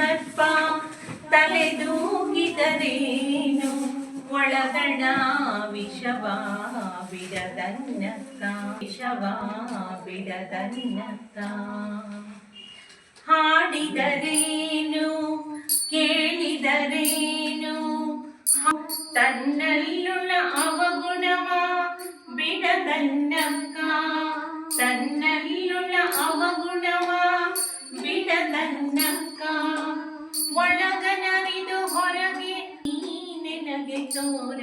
ಸರ್ಪ ತಲೆದೂಗಿದರೇನು ಒಳಗಣ ವಿಷವ ಬಿಡದನ್ನಕ್ಕ ವಿಷವ ಬಿಡದನ್ನಕ್ಕ ಹಾಡಿದರೇನು ಕೇಳಿದರೇನು ತನ್ನಲ್ಲುಳ್ಳ ಅವಗುಣವ ಬಿಡದನ್ನಕ್ಕ ತನ್ನಲ್ಲುಳ್ಳ ಅವಗುಣವ ಬಿಡದನ್ನಕ್ಕ ಒಳಗನರಿದು ಹೊರಗೆ ನೀನೆನಗೆ ತೋರ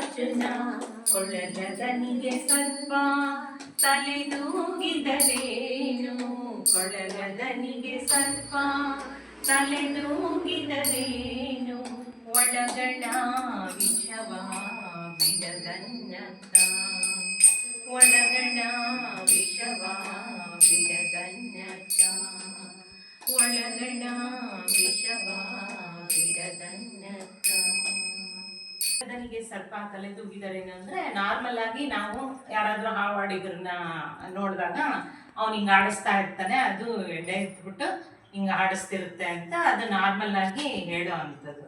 ಅರ್ಜುನ ಕೊಳಗದನಿಗೆ ಸರ್ಪ ತಲೆದೂಗಿದರೇನು ಕೊಳಗದನಿಗೆ ಸರ್ಪ ತಲೆದೂಗಿದರೇನು ಒಳಗಣ ವಿಷವ ಬಿಡದನ್ನಕ್ಕ ಒಳಗಣ ವಿಷವ ಬಿಡದನ್ನಕ್ಕ ಒಳಗಣ ವಿಷವ ಬಿಡದನ್ನಕ್ಕ. ನನಗೆ ಸರ್ಪ ತಲೆದೂಗಿದರೇನು ಅಂದ್ರೆ ನಾರ್ಮಲ್ ಆಗಿ ನಾವು ಯಾರಾದ್ರೂ ಹಾವಾಡಿಗರನ್ನ ನೋಡಿದಾಗ ಅವ್ನು ಹಿಂಗೆ ಆಡಿಸ್ತಾ ಇರ್ತಾನೆ, ಅದು ಎಡೆ ಎತ್ಬಿಟ್ಟು ಹಿಂಗೆ ಆಡಿಸ್ತಿರುತ್ತೆ ಅಂತ ಅದು ನಾರ್ಮಲ್ ಆಗಿ ಹೇಳೋ ಅಂಥದ್ದು.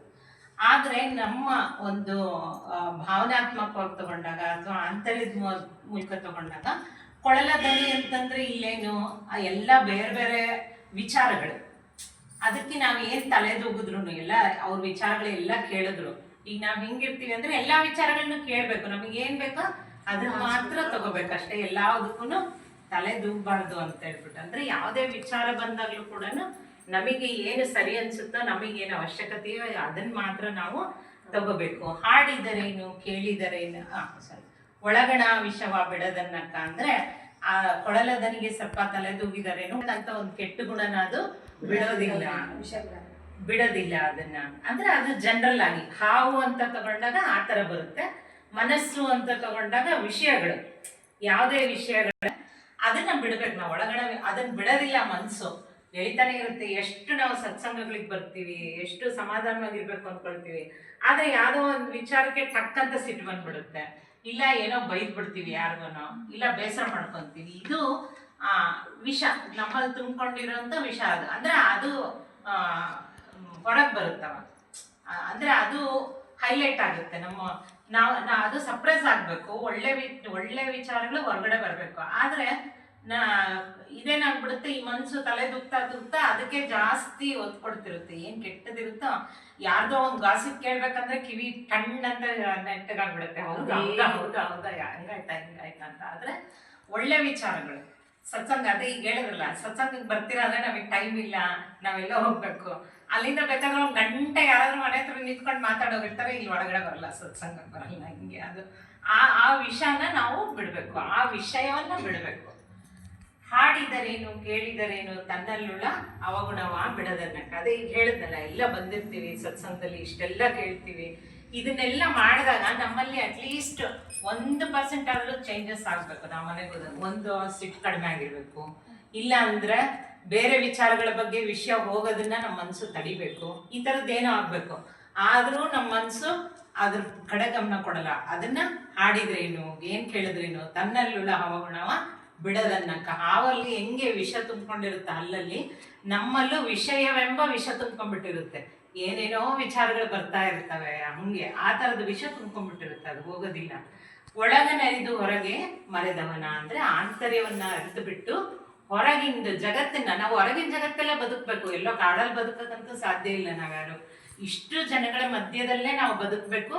ಆದರೆ ನಮ್ಮ ಒಂದು ಭಾವನಾತ್ಮಕವಾಗಿ ತಗೊಂಡಾಗ ಅಥವಾ ಆಂತರ್ಯದ ಮೂಲಕ ತಗೊಂಡಾಗ ಕೊಳಲ ದನಿ ಅಂತಂದ್ರೆ ಇಲ್ಲೇನು ಎಲ್ಲ ಬೇರೆ ಬೇರೆ ವಿಚಾರಗಳು, ಅದಕ್ಕೆ ನಾವು ಏನು ತಲೆದೂಗಿದ್ರು ಎಲ್ಲ ಅವ್ರ ವಿಚಾರಗಳೆಲ್ಲ ಕೇಳಿದ್ರು. ಈಗ ನಾವು ಹೆಂಗಿರ್ತೀವಿ ಅಂದ್ರೆ ಎಲ್ಲಾ ವಿಚಾರಗಳನ್ನ ಕೇಳ್ಬೇಕು, ನಮಗೆ ಏನ್ ಬೇಕೋ ಅದನ್ನ ಮಾತ್ರ ತಗೋಬೇಕಷ್ಟೇ, ಎಲ್ಲದಕ್ಕೂ ತಲೆ ದೂಗಬಾರ್ದು ಅಂತ ಹೇಳ್ಬಿಟ್ಟು. ಅಂದ್ರೆ ಯಾವುದೇ ವಿಚಾರ ಬಂದಾಗ್ಲೂ ಕೂಡ ನಮಗೆ ಏನು ಸರಿ ಅನ್ಸುತ್ತೋ, ನಮಗೇನು ಅವಶ್ಯಕತೆಯೋ ಅದನ್ನ ಮಾತ್ರ ನಾವು ತಗೋಬೇಕು. ಹಾಡಿದರೇನು ಕೇಳಿದರೇನು ಸಾರಿ ಒಳಗಣ ವಿಷವ ಬಿಡದನ್ನಕ್ಕ ಅಂದ್ರೆ ಆ ಕೊಳಲದನಿಗೆ ಸ್ವಲ್ಪ ತಲೆದೂಗಿದರೇನು ಅಂತ ಒಂದು ಕೆಟ್ಟ ಗುಣನ ಅದು ಬಿಡೋದಿಲ್ಲ ಅದನ್ನ. ಅಂದ್ರೆ ಅದು ಜನರಲ್ ಆಗಿ ಹಾವು ಅಂತ ತಗೊಂಡಾಗ ಆ ತರ ಬರುತ್ತೆ, ಮನಸ್ಸು ಅಂತ ತಗೊಂಡಾಗ ವಿಷಯಗಳು, ಯಾವುದೇ ವಿಷಯಗಳು ಅದನ್ನ ಬಿಡ್ಬೇಕು ನಾವು. ಒಳಗಡೆ ಅದನ್ನ ಬಿಡೋದಿಲ್ಲ, ಮನಸ್ಸು ಎಳಿತಾನೆ ಇರುತ್ತೆ. ಎಷ್ಟು ನಾವು ಸತ್ಸಂಗಗಳಿಗೆ ಬರ್ತೀವಿ, ಎಷ್ಟು ಸಮಾಧಾನವಾಗಿರ್ಬೇಕು ಅಂದ್ಕೊಳ್ತೀವಿ, ಆದ್ರೆ ಯಾವುದೋ ಒಂದು ವಿಚಾರಕ್ಕೆ ಟಕ್ಕಂತ ಸಿಟ್ಟು ಬಂದ್ಬಿಡುತ್ತೆ, ಇಲ್ಲ ಏನೋ ಬೈದ್ ಬಿಡ್ತೀವಿ ಯಾರಿಗೂನೋ, ಇಲ್ಲ ಬೇಸರ ಮಾಡ್ಕೊಂತೀವಿ. ಇದು ವಿಷ, ನಮ್ಮಲ್ಲಿ ತುಂಬಿಕೊಂಡಿರೋಂಥ ವಿಷ. ಅದು ಅಂದ್ರೆ ಅದು ಹೊರಗೆ ಬರುತ್ತವ, ಅಂದ್ರೆ ಅದು ಹೈಲೈಟ್ ಆಗುತ್ತೆ. ನಾವು ಅದು ಸಪ್ರೆಸ್ ಆಗಬೇಕು, ಒಳ್ಳೆ ವಿಚಾರಗಳು ಹೊರಗಡೆ ಬರಬೇಕು. ಆದರೆ ಇದೇನಾಗ್ಬಿಡುತ್ತೆ, ಈ ಮನಸ್ಸು ತಲೆ ದುಗ್ತಾ ಅದಕ್ಕೆ ಜಾಸ್ತಿ ಒತ್ತು ಕೊಡ್ತಿರುತ್ತೆ. ಏನು ಕೆಟ್ಟದಿರುತ್ತೋ, ಯಾರ್ದೋ ಒಂದು ಗಾಸಿಪ್ ಕೇಳ್ಬೇಕಂದ್ರೆ ಕಿವಿ ಟಣ್ಣಂತ ನೆಟ್ಟಗಾಗ್ಬಿಡುತ್ತೆ. ಹೌದಾ ಹಂಗಾಯ್ತಾ ಅಂತ. ಆದರೆ ಒಳ್ಳೆ ವಿಚಾರಗಳು ಸತ್ಸಂಗ, ಅದೇ ಈಗ ಹೇಳಿದ್ರಲ್ಲ, ಸತ್ಸಂಗಕ್ಕೆ ಬರ್ತೀರಾ ಅಂದ್ರೆ ನಮಗೆ ಟೈಮ್ ಇಲ್ಲ, ನಾವೆಲ್ಲ ಹೋಗ್ಬೇಕು, ಅಲ್ಲಿಂದ ಬೇಕಾದ್ರೆ ಒಂದು ಗಂಟೆ ಯಾರಾದ್ರೂ ಮನೆ ಹತ್ರ ನಿಂತ್ಕೊಂಡು ಮಾತಾಡೋಗಿರ್ತಾರೆ, ಇಲ್ಲಿ ಒಳಗಡೆ ಬರಲ್ಲ, ಸತ್ಸಂಗಕ್ಕೆ ಬರಲ್ಲ. ಹಿಂಗೆ ಅದು ಆ ವಿಷಯನ ನಾವು ಬಿಡಬೇಕು, ಆ ವಿಷಯವನ್ನ ಬಿಡಬೇಕು. ಹಾಡಿದರೇನು ಕೇಳಿದರೇನು ತನ್ನಲ್ಲುಳ್ಳ ಅವಗುಣವ ಬಿಡದನ್ನಕ್ಕ. ಅದೇ ಈಗ ಹೇಳಿದ್ನಲ್ಲ, ಎಲ್ಲ ಬಂದಿರ್ತೀವಿ ಸತ್ಸಂಗದಲ್ಲಿ, ಇಷ್ಟೆಲ್ಲ ಕೇಳ್ತೀವಿ. ಇದನ್ನೆಲ್ಲ ಮಾಡಿದಾಗ ನಮ್ಮಲ್ಲಿ ಅಟ್ಲೀಸ್ಟ್ 1% ಆದ್ರೂ ಚೇಂಜಸ್ ಆಗ್ಬೇಕು. ನಾವು ಮನೆಗೆ ಒಂದು ಸಿಟ್ಟು ಕಡಿಮೆ ಆಗಿರ್ಬೇಕು, ಇಲ್ಲ ಅಂದ್ರೆ ಬೇರೆ ವಿಚಾರಗಳ ಬಗ್ಗೆ ವಿಷಯ ಹೋಗೋದನ್ನ ನಮ್ಮ ಮನಸ್ಸು ತಡಿಬೇಕು. ಈ ಥರದ್ದೇನೋ ಆಗ್ಬೇಕು. ಆದ್ರೂ ನಮ್ಮ ಮನಸ್ಸು ಅದ್ರ ಕಡೆ ಗಮನ ಕೊಡಲ್ಲ. ಅದನ್ನ ಹಾಡಿದ್ರೇನು, ಏನ್ ಕೇಳಿದ್ರೇನು ತನ್ನಲ್ಲುಳ್ಳ ಅವಗುಣವ ಬಿಡದನ್ನಕ್ಕ. ಹಾವಲ್ಲಿ ಹೆಂಗೆ ವಿಷ ತುಂಬ್ಕೊಂಡಿರುತ್ತೆ ಹಲ್ಲಲ್ಲಿ, ನಮ್ಮಲ್ಲೂ ವಿಷಯವೆಂಬ ವಿಷ ತುಂಬ್ಕೊಂಡ್ಬಿಟ್ಟಿರುತ್ತೆ. ಏನೇನೋ ವಿಚಾರಗಳು ಬರ್ತಾ ಇರ್ತವೆ, ಹಂಗೆ ಆ ಥರದ ವಿಷ ತುಂಬ್ಕೊಂಡ್ಬಿಟ್ಟಿರುತ್ತೆ, ಅದು ಹೋಗೋದಿಲ್ಲ. ಒಳಗನರಿದು ಹೊರಗೆ ಮರೆದವನ ಅಂದ್ರೆ ಆಂತರ್ಯವನ್ನ ಅರಿತು ಬಿಟ್ಟು ಹೊರಗಿಂದ ಜಗತ್ತನ್ನ, ನಾವು ಹೊರಗಿನ ಜಗತ್ತೆಲ್ಲ ಬದುಕಬೇಕು, ಎಲ್ಲೋ ಕಾಡಲ್ಲಿ ಬದುಕಕ್ಕಂತೂ ಸಾಧ್ಯ ಇಲ್ಲ. ನಾವ್ಯಾರು ಇಷ್ಟು ಜನಗಳ ಮಧ್ಯದಲ್ಲೇ ನಾವು ಬದುಕಬೇಕು,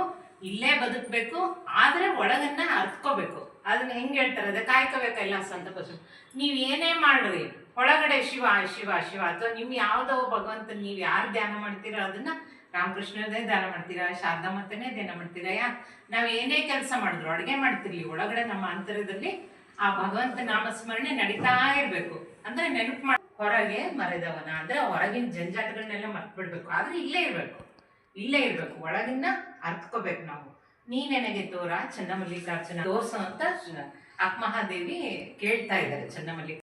ಇಲ್ಲೇ ಬದುಕಬೇಕು. ಆದ್ರೆ ಒಳಗನ್ನ ಅರ್ತ್ಕೋಬೇಕು. ಅದನ್ನ ಹೆಂಗೆ ಹೇಳ್ತಾರೆ, ಅದೇ ಕಾಯ್ಕೋಬೇಕಲ್ಲ ಸಂತಪಸು. ನೀವು ಏನೇ ಮಾಡ್ರಿ ಒಳಗಡೆ ಶಿವ ಶಿವ ಶಿವ, ಅಥವಾ ನಿಮ್ ಯಾವುದೋ ಭಗವಂತ ನೀವು ಯಾರು ಧ್ಯಾನ ಮಾಡ್ತೀರೋ ಅದನ್ನ, ರಾಮಕೃಷ್ಣದೇ ಧ್ಯಾನ ಮಾಡ್ತೀರಾ, ಶಾರದಾ ಮಾತನೇ ಧ್ಯಾನ ಮಾಡ್ತೀರಾ, ನಾವು ಏನೇ ಕೆಲಸ ಮಾಡಿದ್ರು, ಅಡುಗೆ ಮಾಡ್ತಿರ್ಲಿ, ಒಳಗಡೆ ನಮ್ಮ ಅಂತರ್ಯದಲ್ಲಿ ಆ ಭಗವಂತ ನಾಮಸ್ಮರಣೆ ನಡೀತಾ ಇರ್ಬೇಕು. ಅಂದ್ರೆ ನೆನಪು ಮಾಡಿ ಹೊರಗೆ ಮರೆದವನ ಅಂದ್ರೆ ಹೊರಗಿನ ಜಂಜಾಟಗಳನ್ನೆಲ್ಲ ಮರ್ತು ಬಿಡ್ಬೇಕು. ಆದ್ರೆ ಇಲ್ಲೇ ಇರ್ಬೇಕು, ಒಳಗಿನ ಅರ್ತ್ಕೋಬೇಕು ನಾವು. ನೀನೆನಗೆ ತೋರ ಚನ್ನಮಲ್ಲಿಕಾರ್ಜುನ ತೋರ್ಸೋ ಅಂತ ಅಕ್ಕಮಹಾದೇವಿ ಕೇಳ್ತಾ ಇದ್ದಾರೆ ಚನ್ನಮಲ್ಲಿಕಾರ್ಜುನ.